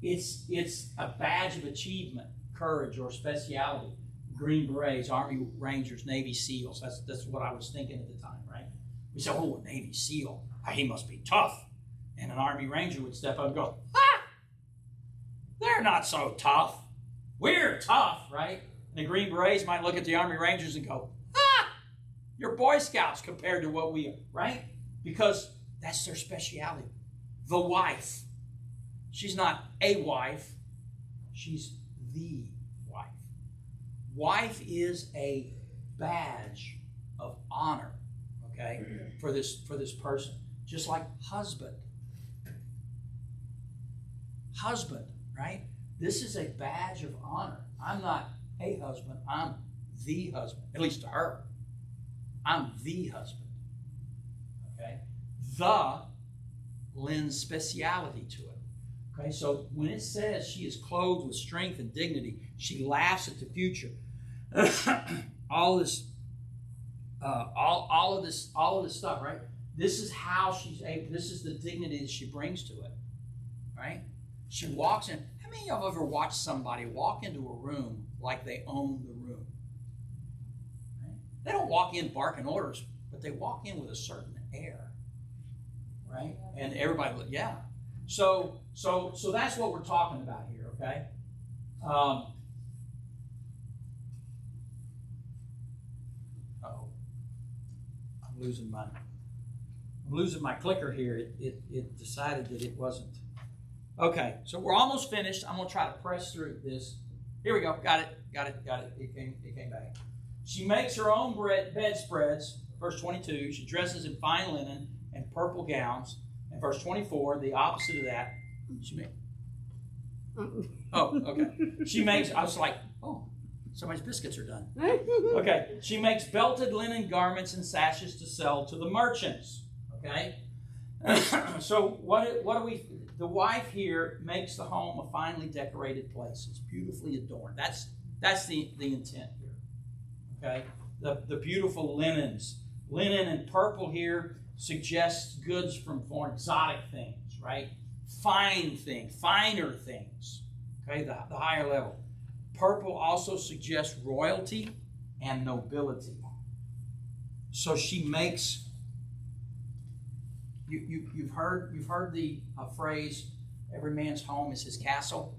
It's a badge of achievement, courage, or speciality. Green Berets, Army Rangers, Navy SEALs. That's what I was thinking at the time, right? We said, oh, a Navy SEAL. He must be tough. And an Army Ranger would step up and go, ha! They're not so tough. We're tough, right? And the Green Berets might look at the Army Rangers and go, ah, you're Boy Scouts compared to what we are, right? Because that's their speciality. The wife. She's not a wife. She's the wife. Wife is a badge of honor, okay, for this person. Just like husband. Husband, right? This is a badge of honor. I'm not a husband. I'm the husband, at least to her. I'm the husband. Okay? The lends speciality to it. Okay? So when it says she is clothed with strength and dignity, she laughs at the future. all of this stuff, right? This is how she's able. This is the dignity that she brings to it, right? She walks in. How many of you have ever watched somebody walk into a room like they own the room? Right? They don't walk in barking orders, but they walk in with a certain air, right? And everybody, yeah. So that's what we're talking about here, okay? I'm losing my clicker here. It decided that it wasn't. Okay, so we're almost finished. I'm going to try to press through this. Here we go. Got it. It came back. She makes her own bedspreads. Verse 22. She dresses in fine linen and purple gowns. And verse 24, the opposite of that. Oh, okay. She makes. I was like, oh, somebody's biscuits are done. Okay. She makes belted linen garments and sashes to sell to the merchants. Okay. So what do we? The wife here makes the home a finely decorated place. It's beautifully adorned. That's the intent here. Okay? The beautiful linens. Linen and purple here suggests goods from more exotic things, right? Fine things, finer things. Okay, the higher level. Purple also suggests royalty and nobility. So she makes. You've heard the phrase, every man's home is his castle,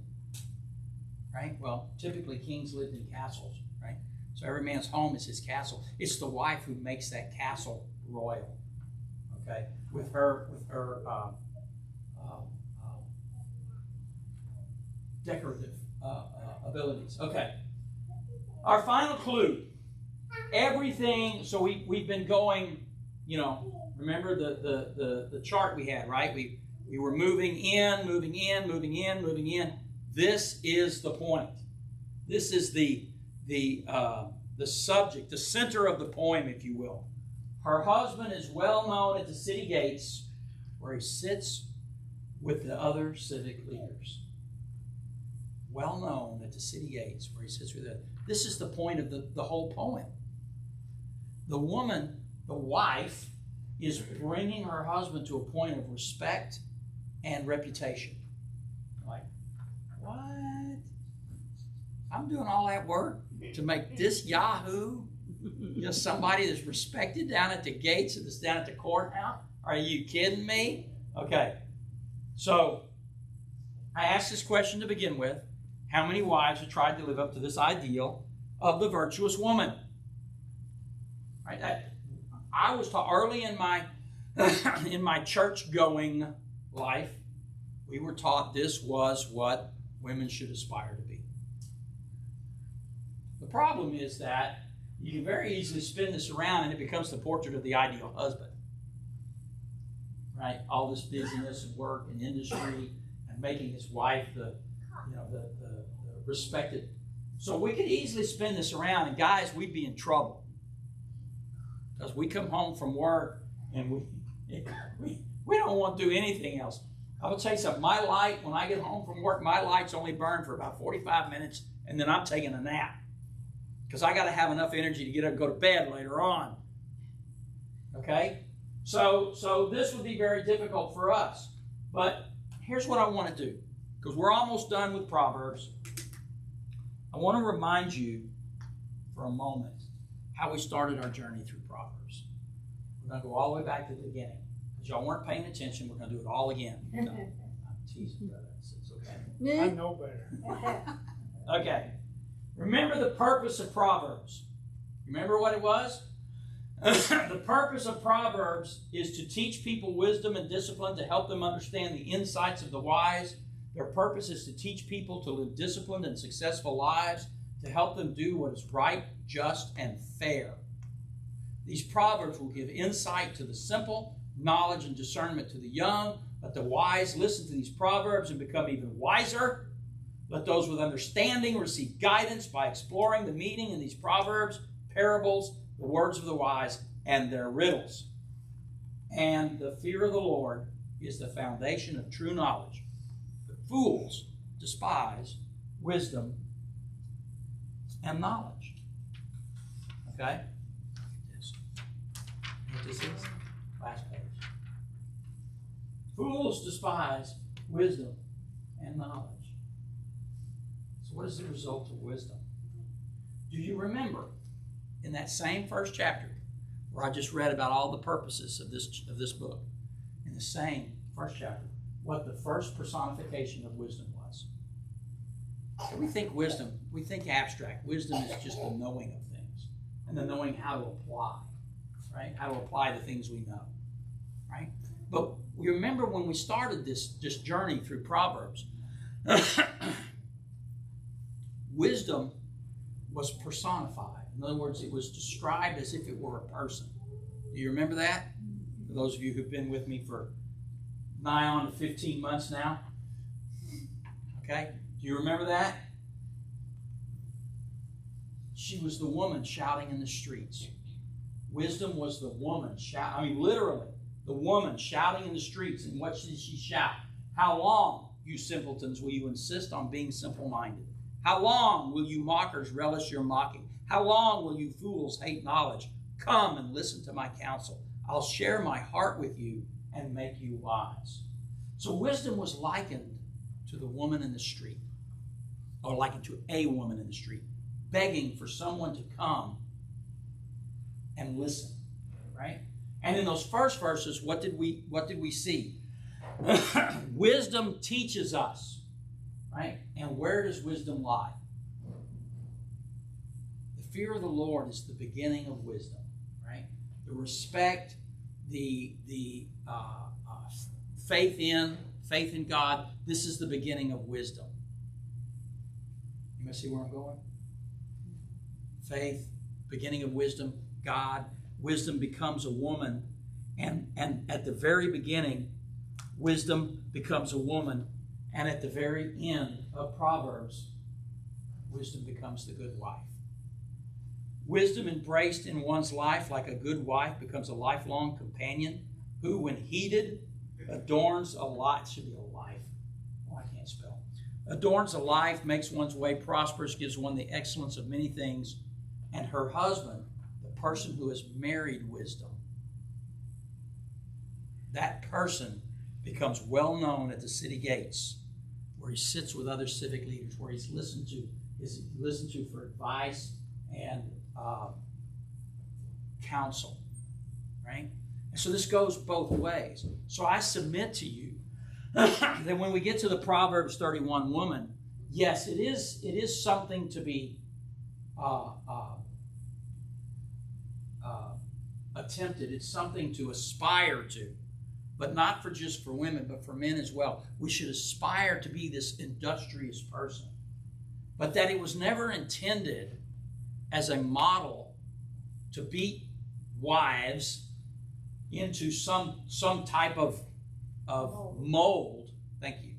right? Well, typically kings lived in castles, right? So every man's home is his castle. It's the wife who makes that castle royal, okay? With her decorative abilities. Okay. Our final clue. Everything, so we've been going, remember the chart we had, right? We were moving in, moving in, moving in, moving in. This is the point. This is the subject, the center of the poem, if you will. Her husband is well known at the city gates where he sits with the other civic leaders. Well known at the city gates where he sits with them. This is the point of the whole poem. The woman, the wife, is bringing her husband to a point of respect and reputation. Like, what? I'm doing all that work to make this yahoo just somebody that's respected down at the gates of this, down at the courthouse? Are you kidding me? Okay. So, I asked this question to begin with. How many wives have tried to live up to this ideal of the virtuous woman? Right? I was taught early in my church-going life, we were taught this was what women should aspire to be. The problem is that you can very easily spin this around and it becomes the portrait of the ideal husband. Right? All this busyness and work and industry and making his wife the respected. So we could easily spin this around, and guys, we'd be in trouble. Because we come home from work and we don't want to do anything else. I will tell you something. My light, when I get home from work, my light's only burned for about 45 minutes, and then I'm taking a nap. Because I got to have enough energy to get up and go to bed later on. Okay? So this would be very difficult for us. But here's what I want to do. Because we're almost done with Proverbs. I want to remind you for a moment how we started our journey through Proverbs. We're going to go all the way back to the beginning. Because y'all weren't paying attention, we're going to do it all again. No, I'm teasing, brother. It's okay. I know better. Okay. Remember the purpose of Proverbs. Remember what it was? The purpose of Proverbs is to teach people wisdom and discipline, to help them understand the insights of the wise. Their purpose is to teach people to live disciplined and successful lives, to help them do what is right, just, and fair. These Proverbs will give insight to the simple, knowledge and discernment to the young. Let the wise listen to these Proverbs and become even wiser. Let those with understanding receive guidance by exploring the meaning in these Proverbs, parables, the words of the wise, and their riddles. And the fear of the Lord is the foundation of true knowledge. But fools despise wisdom and knowledge. Okay? This. What this is? Last page. Fools despise wisdom and knowledge. So what is the result of wisdom? Do you remember in that same first chapter where I just read about all the purposes of this book, in the same first chapter, what the first personification of wisdom was? So we think wisdom, we think abstract. Wisdom is just the knowing of things and the knowing how to apply, right? How to apply the things we know, right? But we remember when we started this journey through Proverbs, wisdom was personified. In other words, it was described as if it were a person. Do you remember that? For those of you who've been with me for nigh on to 15 months now. Okay? Do you remember that? She was the woman shouting in the streets. Wisdom was the woman literally, the woman shouting in the streets. And what did she shout? How long, you simpletons, will you insist on being simple-minded? How long will you mockers relish your mocking? How long will you fools hate knowledge? Come and listen to my counsel. I'll share my heart with you and make you wise. So wisdom was likened to the woman in the street, or likened to a woman in the street, begging for someone to come and listen, right? And in those first verses, what did we see? Wisdom teaches us, right? And where does wisdom lie? The fear of the Lord is the beginning of wisdom, right? The respect, the faith in God. This is the beginning of wisdom. You must see where I'm going? faith, beginning of wisdom, God. Wisdom becomes a woman. And at the very beginning, wisdom becomes a woman. And at the very end of Proverbs, wisdom becomes the good wife. Wisdom embraced in one's life like a good wife becomes a lifelong companion who, when heeded, adorns a life. It should be a life. Oh, I can't spell. Adorns a life, makes one's way prosperous, gives one the excellence of many things. And her husband, the person who has married wisdom, that person becomes well known at the city gates, where he sits with other civic leaders, where he's listened to for advice and counsel, right? And so this goes both ways. So I submit to you that when we get to the Proverbs 31 woman, yes, it is something to be attempted. It's something to aspire to, but not for just for women, but for men as well. We should aspire to be this industrious person, but that it was never intended as a model to beat wives into some type of mold. Thank you.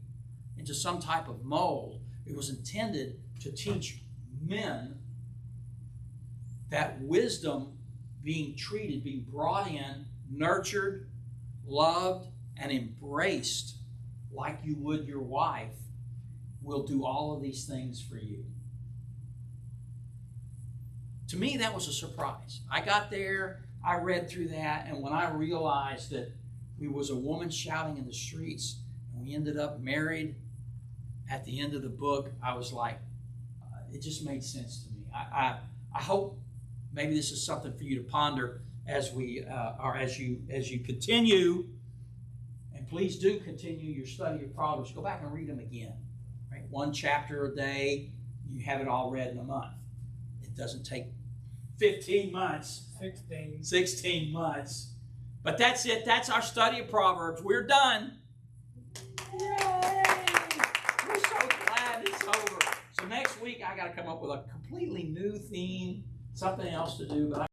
Into some type of mold. It was intended to teach men that wisdom being treated, being brought in, nurtured, loved, and embraced like you would your wife will do all of these things for you. To me, that was a surprise. I got there, I read through that, and when I realized that we was a woman shouting in the streets, and we ended up married at the end of the book, I was like, it just made sense to me. I hope maybe this is something for you to ponder as we as you continue, and please do continue your study of Proverbs. Go back and read them again. Right, 1 chapter a day. You have it all read in a month. It doesn't take 15 months. 16 months. But that's it. That's our study of Proverbs. We're done. Yay! We're so glad it's over. So next week I got to come up with a completely new theme, something else to do. But